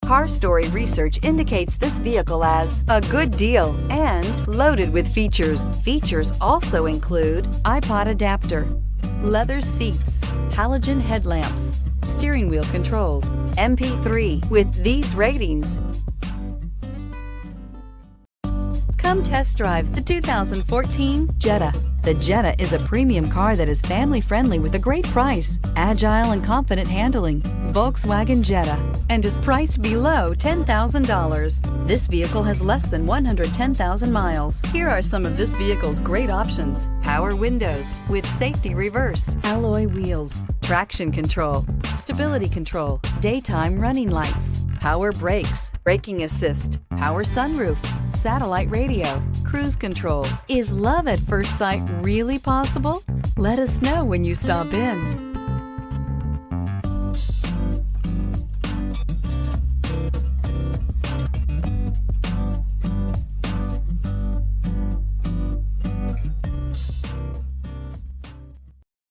Car Story research indicates this vehicle as a good deal and loaded with features. Features also include iPod adapter, leather seats, halogen headlamps, steering wheel controls, MP3. With these ratings, come test drive the 2014 Jetta. The Jetta is a premium car that is family-friendly with a great price, agile and confident handling. Volkswagen Jetta, and is priced below $10,000. This vehicle has less than 110,000 miles. Here are some of this vehicle's great options: power windows with safety reverse, alloy wheels, traction control, stability control, daytime running lights, power brakes, braking assist, power sunroof, satellite radio, cruise control. Is love at first sight really possible? Let us know when you stop in.